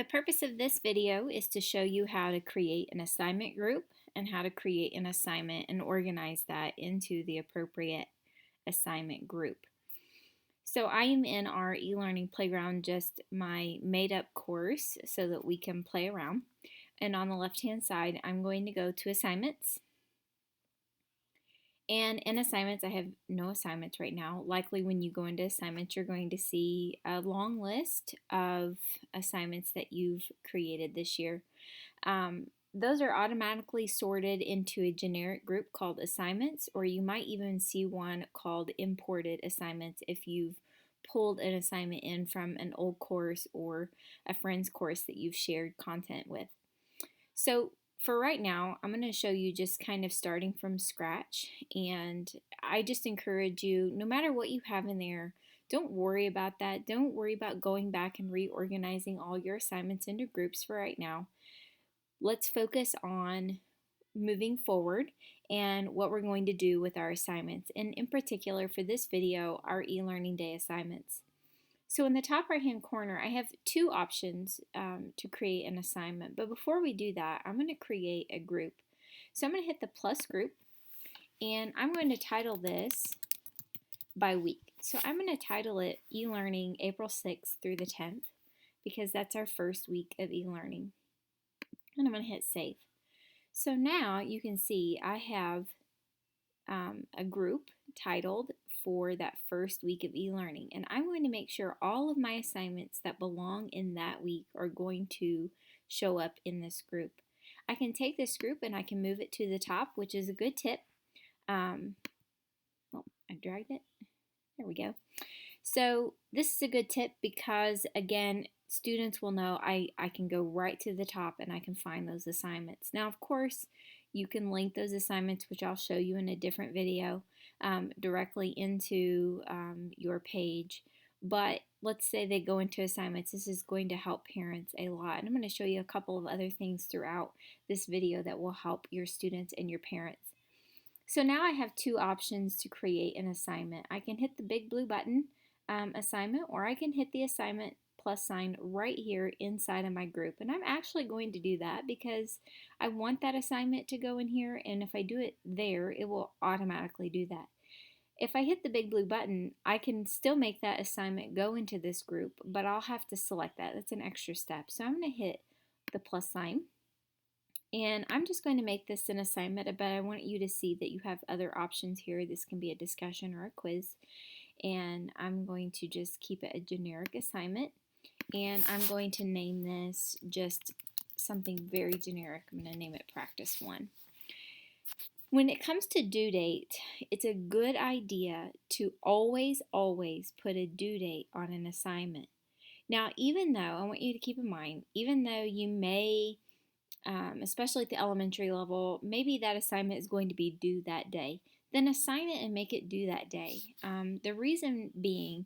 The purpose of this video is to show you how to create an assignment group and how to create an assignment and organize that into the appropriate assignment group. So I am in our e-learning playground, just my made up course so that we can play around. And on the left hand side, I'm going to go to assignments. And in assignments, I have no assignments right now. Likely when you go into assignments, you're going to see a long list of assignments that you've created this year. Those are automatically sorted into a generic group called assignments, or you might even see one called imported assignments if you've pulled an assignment in from an old course or a friend's course that you've shared content with. So for right now, I'm going to show you just kind of starting from scratch, and I just encourage you, no matter what you have in there, don't worry about that. Don't worry about going back and reorganizing all your assignments into groups for right now. Let's focus on moving forward and what we're going to do with our assignments, and in particular for this video, our e-learning day assignments. So in the top right hand corner, I have two options to create an assignment. But before we do that, I'm going to create a group. So I'm going to hit the plus group, and I'm going to title this by week. So I'm going to title it e-learning April 6th through the 10th because that's our first week of e-learning. And I'm going to hit save. So now you can see I have a group titled for that first week of e-learning, and I'm going to make sure all of my assignments that belong in that week are going to show up in this group. I can take this group and I can move it to the top, which is a good tip. Oh, I dragged it. There we go. So this is a good tip because, again, students will know I can go right to the top and I can find those assignments. Now, of course, you can link those assignments, which I'll show you in a different video, directly into your page. But let's say they go into assignments. This is going to help parents a lot. And I'm going to show you a couple of other things throughout this video that will help your students and your parents. So now I have two options to create an assignment. I can hit the big blue button, assignment, or I can hit the assignment plus sign right here inside of my group. And I'm actually going to do that because I want that assignment to go in here, and if I do it there, it will automatically do that. If I hit the big blue button, I can still make that assignment go into this group, but I'll have to select that. That's an extra step. So I'm going to hit the plus sign. And I'm just going to make this an assignment, but I want you to see that you have other options here. This can be a discussion or a quiz. And I'm going to just keep it a generic assignment. And I'm going to name this just something very generic. I'm going to name it Practice 1. When it comes to due date, it's a good idea to always put a due date on an assignment. Now, even though, I want you to keep in mind, even though you may, especially at the elementary level, maybe that assignment is going to be due that day, then assign it and make it due that day. The reason being,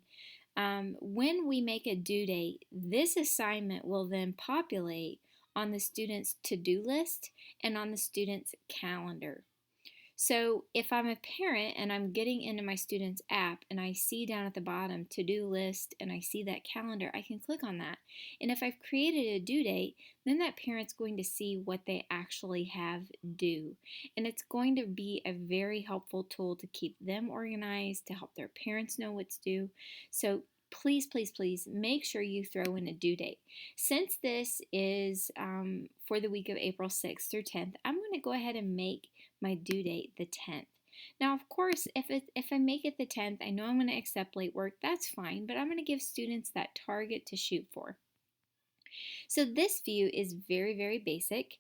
when we make a due date, this assignment will then populate on the student's to-do list and on the student's calendar. So if I'm a parent and I'm getting into my student's app and I see down at the bottom to-do list and I see that calendar, I can click on that. And if I've created a due date, then that parent's going to see what they actually have due. And it's going to be a very helpful tool to keep them organized, to help their parents know what's due. So please make sure you throw in a due date. Since this is for the week of April 6th through 10th, I'm going to go ahead and make my due date the 10th. Now, of course, if I make it the 10th, I know I'm going to accept late work. That's fine, but I'm going to give students that target to shoot for. So this view is very basic.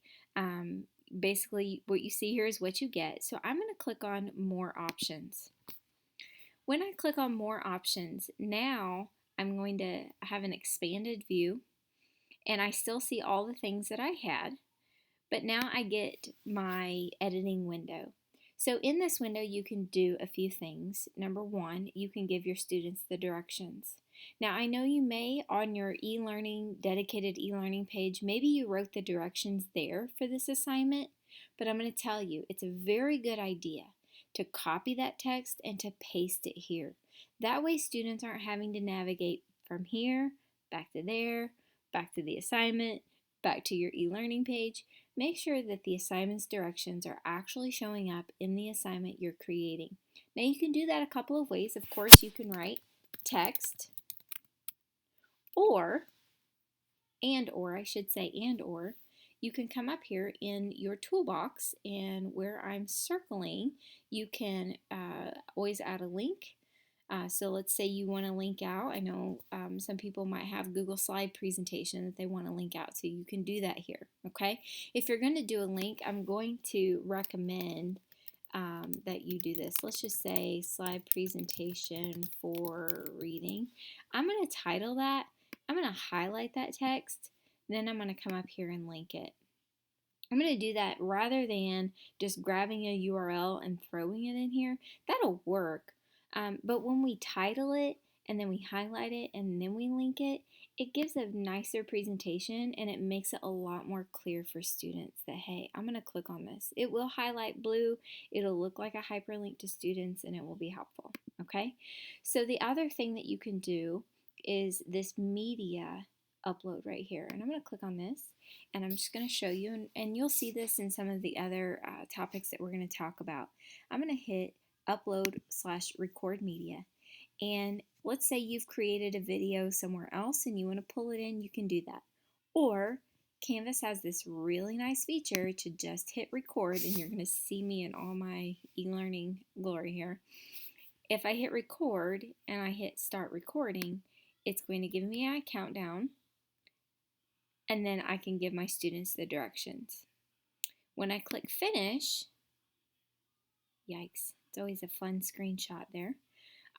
Basically, what you see here is what you get. So I'm going to click on More Options. When I click on More Options, now I'm going to have an expanded view, and I still see all the things that I had, but now I get my editing window. So in this window, you can do a few things. Number one, you can give your students the directions. Now, I know you may, on your e-learning, dedicated e-learning page, maybe you wrote the directions there for this assignment, but I'm going to tell you, it's a very good idea to copy that text and to paste it here. That way students aren't having to navigate from here, back to there, back to the assignment, back to your e-learning page. Make sure that the assignment's directions are actually showing up in the assignment you're creating. Now you can do that a couple of ways. Of course, you can write text or you can come up here in your toolbox, and where I'm circling, you can always add a link. So let's say you want to link out. I know some people might have Google Slide presentation that they want to link out, so you can do that here, okay? If you're going to do a link, I'm going to recommend that you do this. Let's just say slide presentation for reading. I'm going to title that. I'm going to highlight that text. Then I'm going to come up here and link it. I'm going to do that rather than just grabbing a URL and throwing it in here. That'll work. But when we title it and then we highlight it and then we link it, it gives a nicer presentation and it makes it a lot more clear for students that, hey, I'm going to click on this. It will highlight blue. It'll look like a hyperlink to students and it will be helpful. Okay? So the other thing that you can do is this media upload right here. And I'm going to click on this and I'm just going to show you, and you'll see this in some of the other topics that we're going to talk about. I'm going to hit upload/record media, and let's say you've created a video somewhere else and you want to pull it in, you can do that. Or Canvas has this really nice feature to just hit record, and you're going to see me in all my e-learning glory here. If I hit record and I hit start recording, it's going to give me a countdown, and then I can give my students the directions. When I click finish, yikes, it's always a fun screenshot there.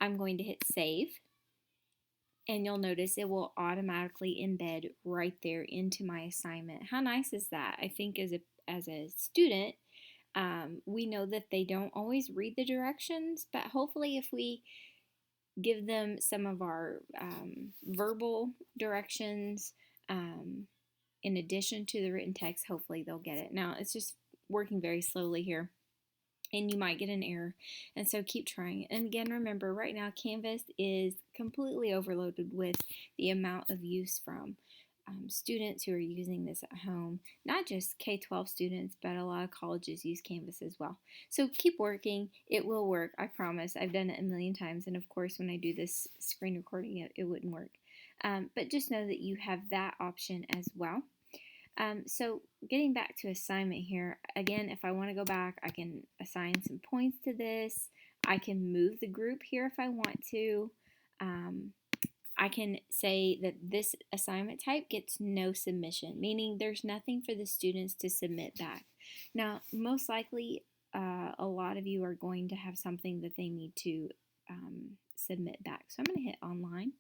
I'm going to hit save, and you'll notice it will automatically embed right there into my assignment. How nice is that? I think as a student, we know that they don't always read the directions, but hopefully if we give them some of our verbal directions in addition to the written text, hopefully they'll get it. Now, it's just working very slowly here, and you might get an error, and so keep trying. And again, remember, right now Canvas is completely overloaded with the amount of use from students who are using this at home. Not just K-12 students, but a lot of colleges use Canvas as well. So keep working. It will work, I promise. I've done it a million times, and of course when I do this screen recording, it wouldn't work. But just know that you have that option as well. So getting back to assignment here, again, if I want to go back, I can assign some points to this. I can move the group here if I want to. I can say that this assignment type gets no submission, meaning there's nothing for the students to submit back. Now, most likely, a lot of you are going to have something that they need to submit back. So I'm going to hit online.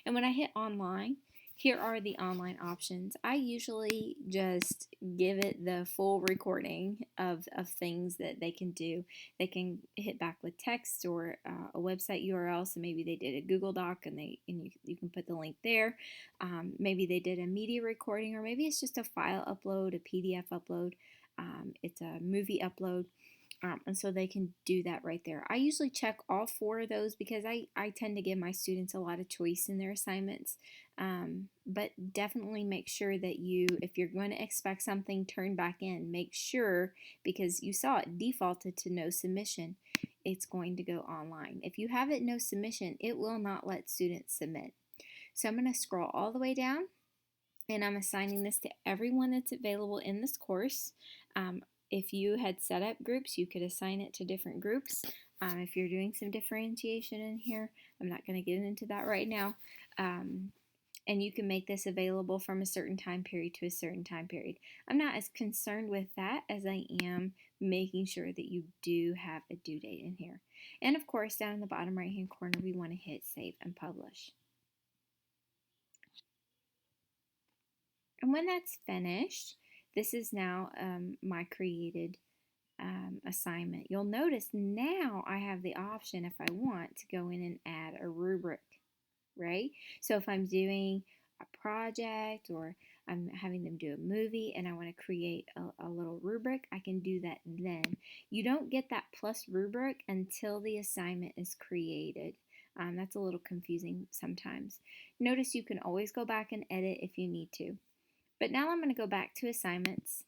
And when I hit online, here are the online options. I usually just give it the full recording of things that they can do. They can hit back with text or a website URL. So maybe they did a Google Doc and you can put the link there. Maybe they did a media recording, or maybe it's just a file upload, a PDF upload. It's a movie upload. And so they can do that right there. I usually check all four of those because I tend to give my students a lot of choice in their assignments. But definitely make sure that if you're going to expect something turned back in, make sure, because you saw it defaulted to no submission, it's going to go online. If you have it no submission, it will not let students submit. So I'm going to scroll all the way down, and I'm assigning this to everyone that's available in this course. If you had set up groups, you could assign it to different groups. If you're doing some differentiation in here, I'm not going to get into that right now. And you can make this available from a certain time period to a certain time period. I'm not as concerned with that as I am making sure that you do have a due date in here. And of course, down in the bottom right hand corner, we want to hit save and publish. And when that's finished, this is now my created assignment. You'll notice now I have the option, if I want, to go in and add a rubric, right? So if I'm doing a project or I'm having them do a movie and I want to create a little rubric, I can do that then. You don't get that plus rubric until the assignment is created. That's a little confusing sometimes. Notice you can always go back and edit if you need to. But now I'm going to go back to assignments,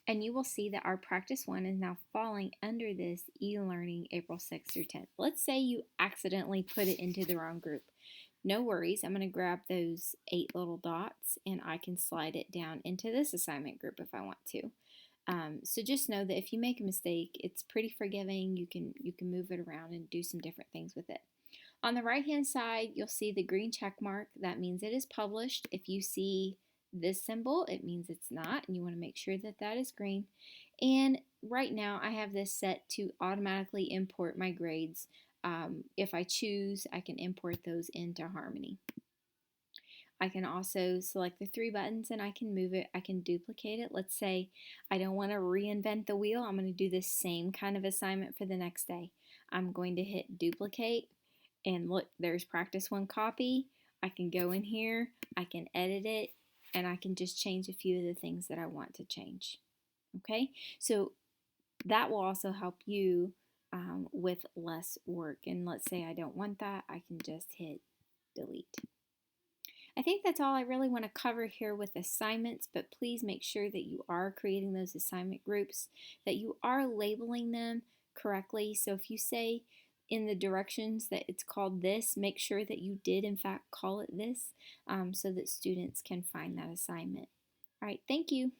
and you will see that our practice 1 is now falling under this e-learning April 6th through 10th. Let's say you accidentally put it into the wrong group. No worries, I'm going to grab those 8 little dots and I can slide it down into this assignment group if I want to. So just know that if you make a mistake, it's pretty forgiving. You can move it around and do some different things with it. On the right hand side, you'll see the green check mark. That means it is published. If you see this symbol, it means it's not, and you want to make sure that that is green. And right now I have this set to automatically import my grades. If I choose, I can import those into Harmony. I can also select the 3 buttons and I can move it. I can duplicate it. Let's say I don't want to reinvent the wheel. I'm going to do the same kind of assignment for the next day. I'm going to hit duplicate, and look, there's practice 1 copy. I can go in here, I can edit it, and I can just change a few of the things that I want to change. Okay, so that will also help you with less work. And let's say I don't want that, I can just hit delete. I think that's all I really want to cover here with assignments, but please make sure that you are creating those assignment groups, that you are labeling them correctly. So if you say in the directions that it's called this, make sure that you did in fact call it this, so that students can find that assignment. All right, thank you.